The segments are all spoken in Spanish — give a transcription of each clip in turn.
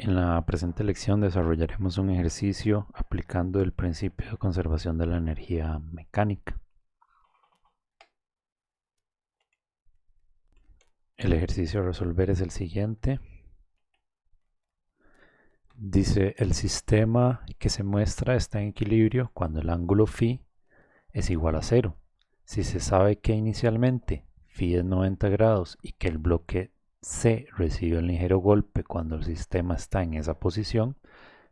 En la presente lección desarrollaremos un ejercicio aplicando el principio de conservación de la energía mecánica. El ejercicio a resolver es el siguiente. Dice, el sistema que se muestra está en equilibrio cuando el ángulo φ es igual a 0. Si se sabe que inicialmente φ es 90 grados y que el bloque C recibe un ligero golpe cuando el sistema está en esa posición,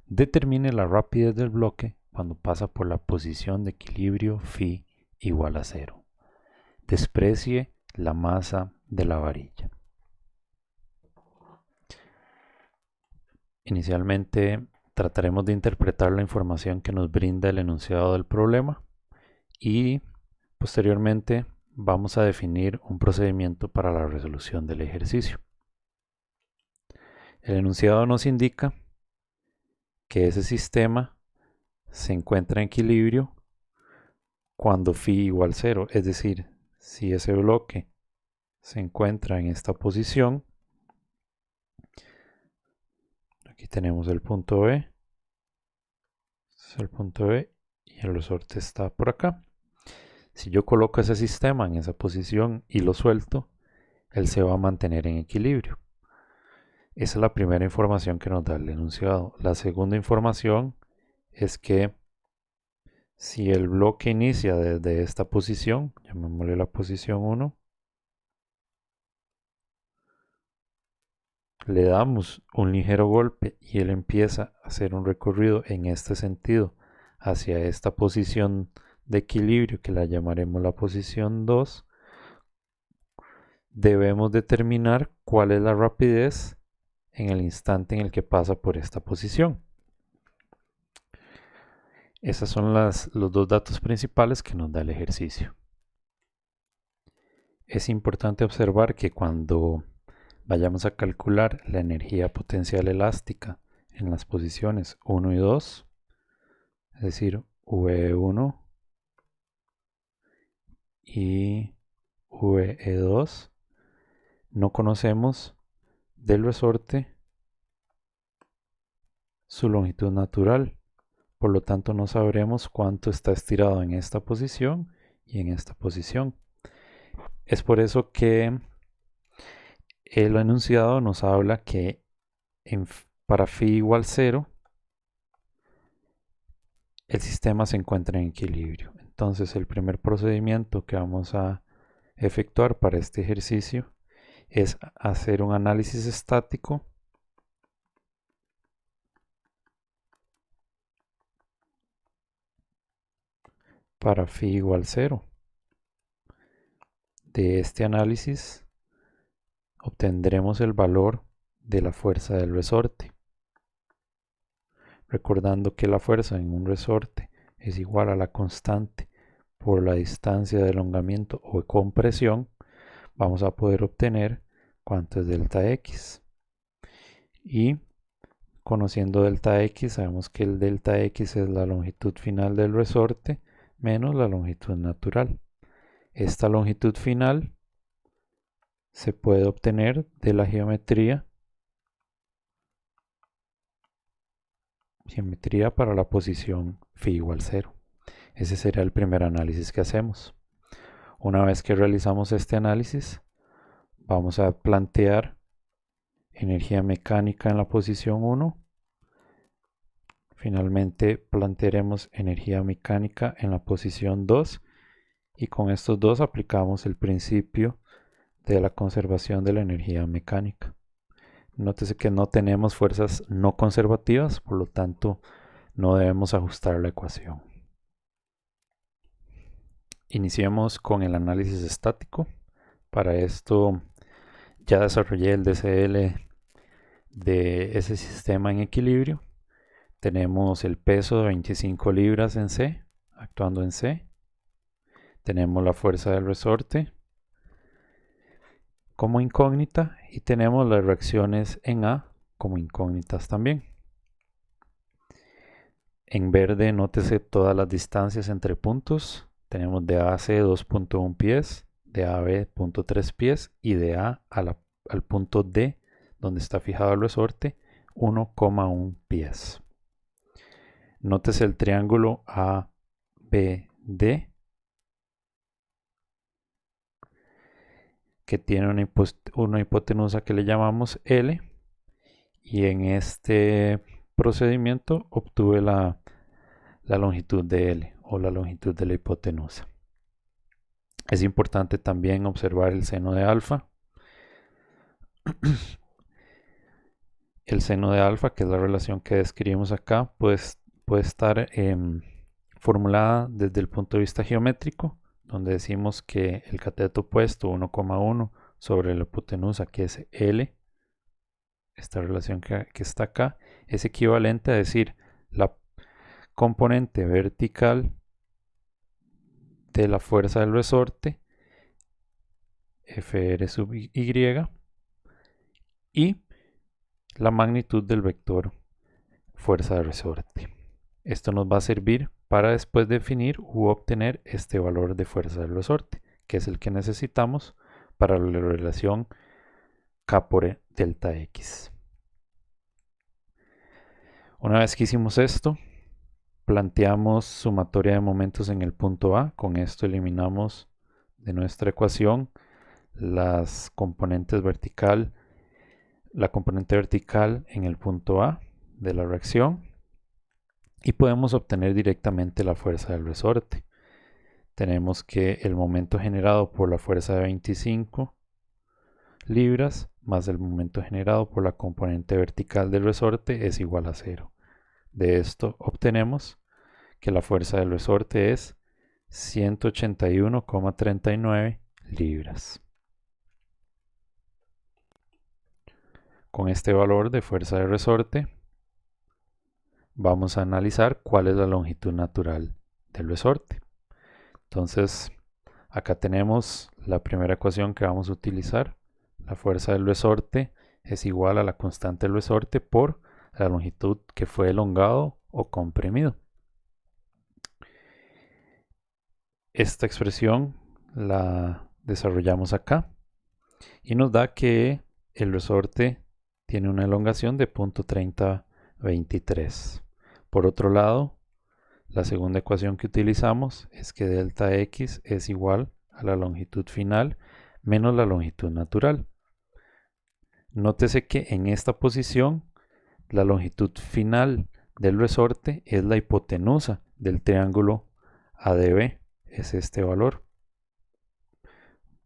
determine la rapidez del bloque cuando pasa por la posición de equilibrio φ igual a 0. Desprecie la masa de la varilla. Inicialmente trataremos de interpretar la información que nos brinda el enunciado del problema y posteriormente vamos a definir un procedimiento para la resolución del ejercicio. El enunciado nos indica que ese sistema se encuentra en equilibrio cuando φ igual 0, es decir, si ese bloque se encuentra en esta posición, aquí tenemos el punto B, este es el punto B y el resorte está por acá. Si yo coloco ese sistema en esa posición y lo suelto, él se va a mantener en equilibrio. Esa es la primera información que nos da el enunciado. La segunda información es que si el bloque inicia desde esta posición, llamémosle la posición 1, le damos un ligero golpe y él empieza a hacer un recorrido en este sentido hacia esta posición de equilibrio que la llamaremos la posición 2, debemos determinar cuál es la rapidez en el instante en el que pasa por esta posición. Esos son los dos datos principales que nos da el ejercicio. Es importante observar que cuando vayamos a calcular la energía potencial elástica en las posiciones 1 y 2, es decir, VE1 y VE2, no conocemos del resorte su longitud natural, por lo tanto no sabremos cuánto está estirado en esta posición y en esta posición. Es por eso que el enunciado nos habla que para φ igual 0 el sistema se encuentra en equilibrio. Entonces el primer procedimiento que vamos a efectuar para este ejercicio es hacer un análisis estático para φ igual 0. De este análisis obtendremos el valor de la fuerza del resorte. Recordando que la fuerza en un resorte es igual a la constante por la distancia de elongamiento o compresión, vamos a poder obtener cuánto es delta X. Y conociendo delta X, sabemos que el delta X es la longitud final del resorte menos la longitud natural. Esta longitud final se puede obtener de la geometría para la posición φ igual 0. Ese será el primer análisis que hacemos. Una vez que realizamos este análisis, vamos a plantear energía mecánica en la posición 1. Finalmente plantearemos energía mecánica en la posición 2 y con estos dos aplicamos el principio de la conservación de la energía mecánica. Nótese que no tenemos fuerzas no conservativas, por lo tanto no debemos ajustar la ecuación. Iniciemos con el análisis estático. Para esto ya desarrollé el DCL de ese sistema en equilibrio. Tenemos el peso de 25 libras en C, actuando en C. Tenemos la fuerza del resorte como incógnita y tenemos las reacciones en A como incógnitas también. En verde nótese todas las distancias entre puntos. Tenemos de A a C 2.1 pies, de A a B 0.3 pies y de A al punto D, donde está fijado el resorte, 1,1 pies. Nótese el triángulo ABD que tiene una hipotenusa que le llamamos L, y en este procedimiento obtuve la longitud de L o la longitud de la hipotenusa. Es importante también observar el seno de alfa. El seno de alfa, que es la relación que describimos acá, pues, puede estar formulada desde el punto de vista geométrico, donde decimos que el cateto opuesto 1,1 sobre la hipotenusa, que es L, esta relación que está acá, es equivalente a decir la componente vertical de la fuerza del resorte, Fr sub y, y la magnitud del vector fuerza de resorte. Esto nos va a servir para después definir u obtener este valor de fuerza del resorte, que es el que necesitamos para la relación K por delta X. Una vez que hicimos esto, planteamos sumatoria de momentos en el punto A. Con esto eliminamos de nuestra ecuación las componentes vertical, la componente vertical en el punto A de la reacción, y podemos obtener directamente la fuerza del resorte. Tenemos que el momento generado por la fuerza de 25 libras más el momento generado por la componente vertical del resorte es igual a 0. De esto obtenemos que la fuerza del resorte es 181,39 libras. Con este valor de fuerza de resorte vamos a analizar cuál es la longitud natural del resorte. Entonces, acá tenemos la primera ecuación que vamos a utilizar. La fuerza del resorte es igual a la constante del resorte por la longitud que fue elongado o comprimido. Esta expresión la desarrollamos acá y nos da que el resorte tiene una elongación de 0.3023. Por otro lado, la segunda ecuación que utilizamos es que delta X es igual a la longitud final menos la longitud natural. Nótese que en esta posición la longitud final del resorte es la hipotenusa del triángulo ADB, es este valor.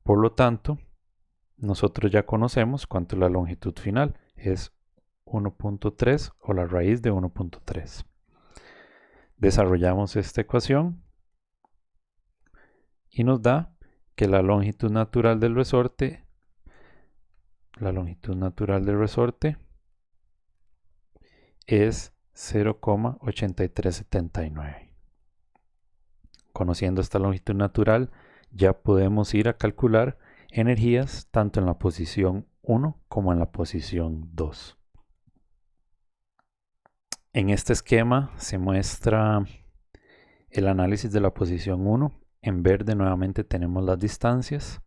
Por lo tanto, nosotros ya conocemos cuánto es la longitud final, es 1.3 o la raíz de 1.3. Desarrollamos esta ecuación y nos da que la longitud natural del resorte es 0,8379. Conociendo esta longitud natural, ya podemos ir a calcular energías tanto en la posición 1 como en la posición 2. En este esquema se muestra el análisis de la posición 1. En verde nuevamente tenemos las distancias.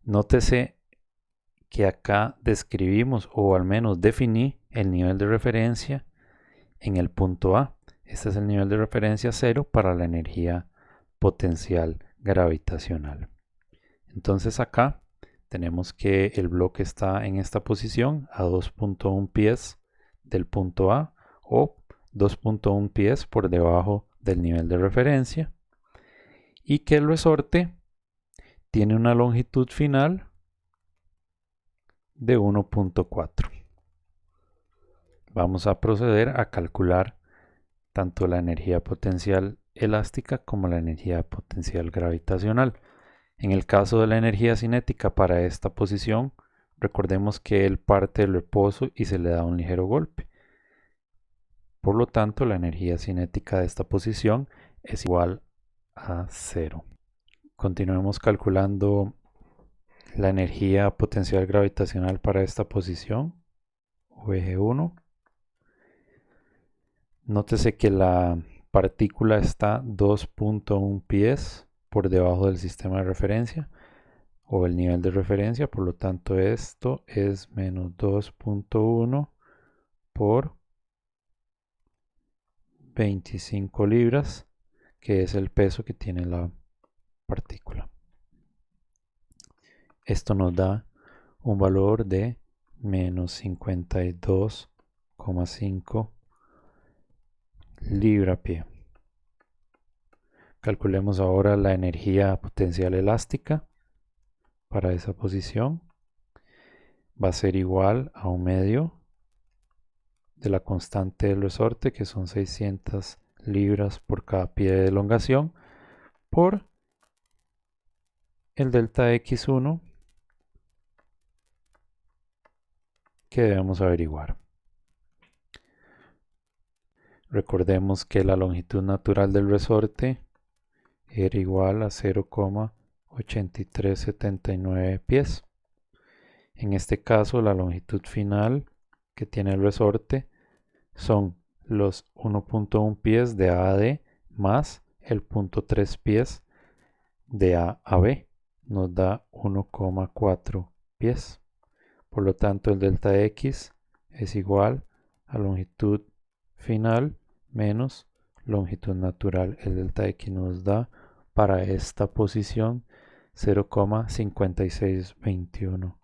Nótese que acá describimos, o al menos definí, el nivel de referencia en el punto A. Este es el nivel de referencia 0 para la energía potencial gravitacional. Entonces acá tenemos que el bloque está en esta posición a 2.1 pies del punto A o 2.1 pies por debajo del nivel de referencia, y que el resorte tiene una longitud final de 1.4. Vamos a proceder a calcular tanto la energía potencial elástica como la energía potencial gravitacional. En el caso de la energía cinética para esta posición, recordemos que él parte del reposo y se le da un ligero golpe. Por lo tanto, la energía cinética de esta posición es igual a 0. Continuemos calculando la energía potencial gravitacional para esta posición, o eje 1. Nótese que la partícula está 2.1 pies por debajo del sistema de referencia o el nivel de referencia, por lo tanto esto es menos 2.1 por 25 libras, que es el peso que tiene la partícula. Esto nos da un valor de menos 52,5 libra-pie. Calculemos ahora la energía potencial elástica para esa posición. Va a ser igual a un medio de la constante del resorte, que son 600 libras por cada pie de elongación, por el delta x1 que debemos averiguar. Recordemos que la longitud natural del resorte era igual a 0,8379 pies. En este caso, la longitud final que tiene el resorte son los 1.1 pies de A a D más el 0.3 pies de A a B. Nos da 1,4 pies. Por lo tanto, el delta X es igual a longitud final menos longitud natural. El delta X nos da para esta posición 0,5621.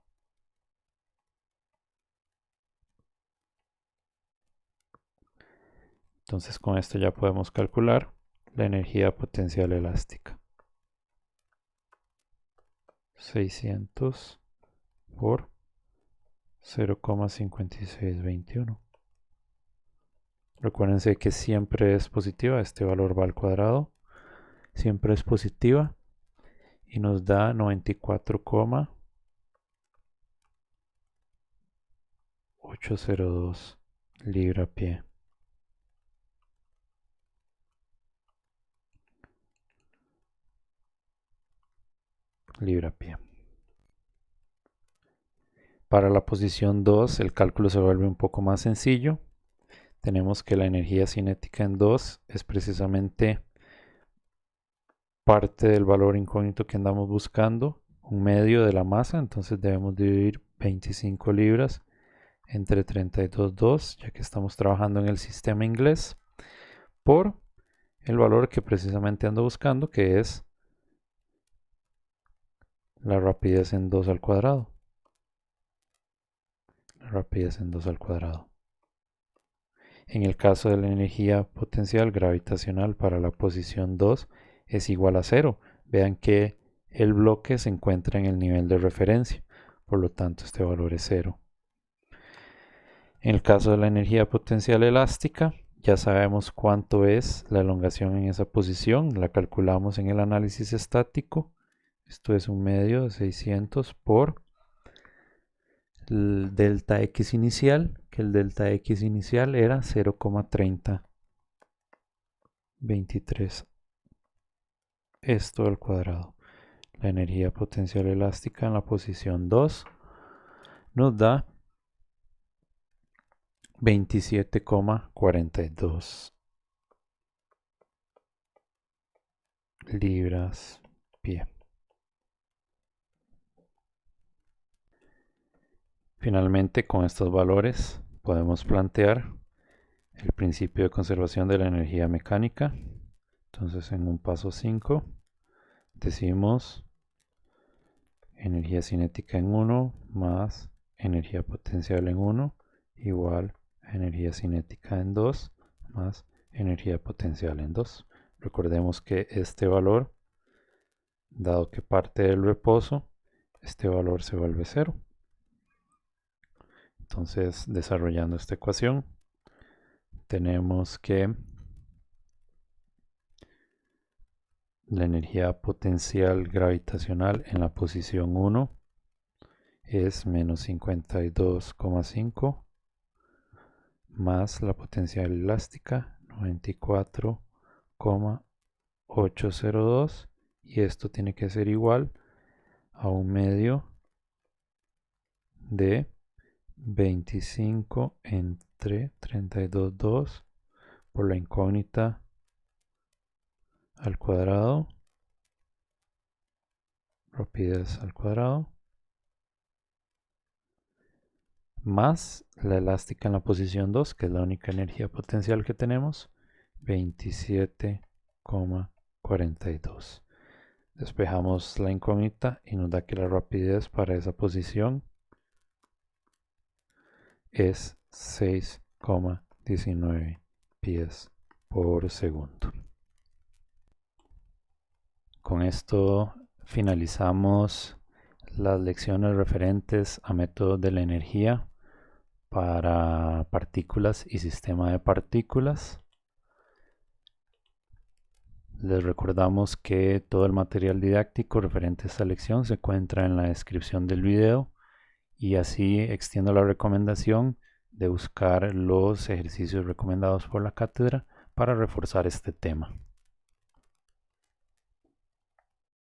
Entonces con esto ya podemos calcular la energía potencial elástica. 600 por 0,5621. Recuérdense que siempre es positiva, este valor va al cuadrado, siempre es positiva y nos da 94,802 libra-pie. Libra-pie. Para la posición 2 el cálculo se vuelve un poco más sencillo. Tenemos que la energía cinética en 2 es precisamente parte del valor incógnito que andamos buscando, un medio de la masa, entonces debemos dividir 25 libras entre 32,2, ya que estamos trabajando en el sistema inglés, por el valor que precisamente ando buscando, que es la rapidez en 2 al cuadrado. La rapidez en 2 al cuadrado. En el caso de la energía potencial gravitacional para la posición 2 es igual a 0. Vean que el bloque se encuentra en el nivel de referencia, por lo tanto este valor es 0. En el caso de la energía potencial elástica, ya sabemos cuánto es la elongación en esa posición, la calculamos en el análisis estático. Esto es un medio de 600 por el delta X inicial, que el delta X inicial era 0,3023. Esto al cuadrado. La energía potencial elástica en la posición 2 nos da 27,42 libras-pie. Finalmente, con estos valores podemos plantear el principio de conservación de la energía mecánica. Entonces, en un paso 5 decimos energía cinética en 1 más energía potencial en 1 igual a energía cinética en 2 más energía potencial en 2. Recordemos que este valor, dado que parte del reposo, este valor se vuelve 0. Entonces, desarrollando esta ecuación, tenemos que la energía potencial gravitacional en la posición 1 es menos 52,5 más la potencial elástica 94,802 y esto tiene que ser igual a un medio de 25 entre 32,2 por la incógnita al cuadrado, rapidez al cuadrado, más la elástica en la posición 2, que es la única energía potencial que tenemos, 27,42. Despejamos la incógnita y nos da que la rapidez para esa posición es 6,19 pies por segundo. Con esto finalizamos las lecciones referentes a métodos de la energía para partículas y sistema de partículas. Les recordamos que todo el material didáctico referente a esta lección se encuentra en la descripción del video, y así extiendo la recomendación de buscar los ejercicios recomendados por la cátedra para reforzar este tema.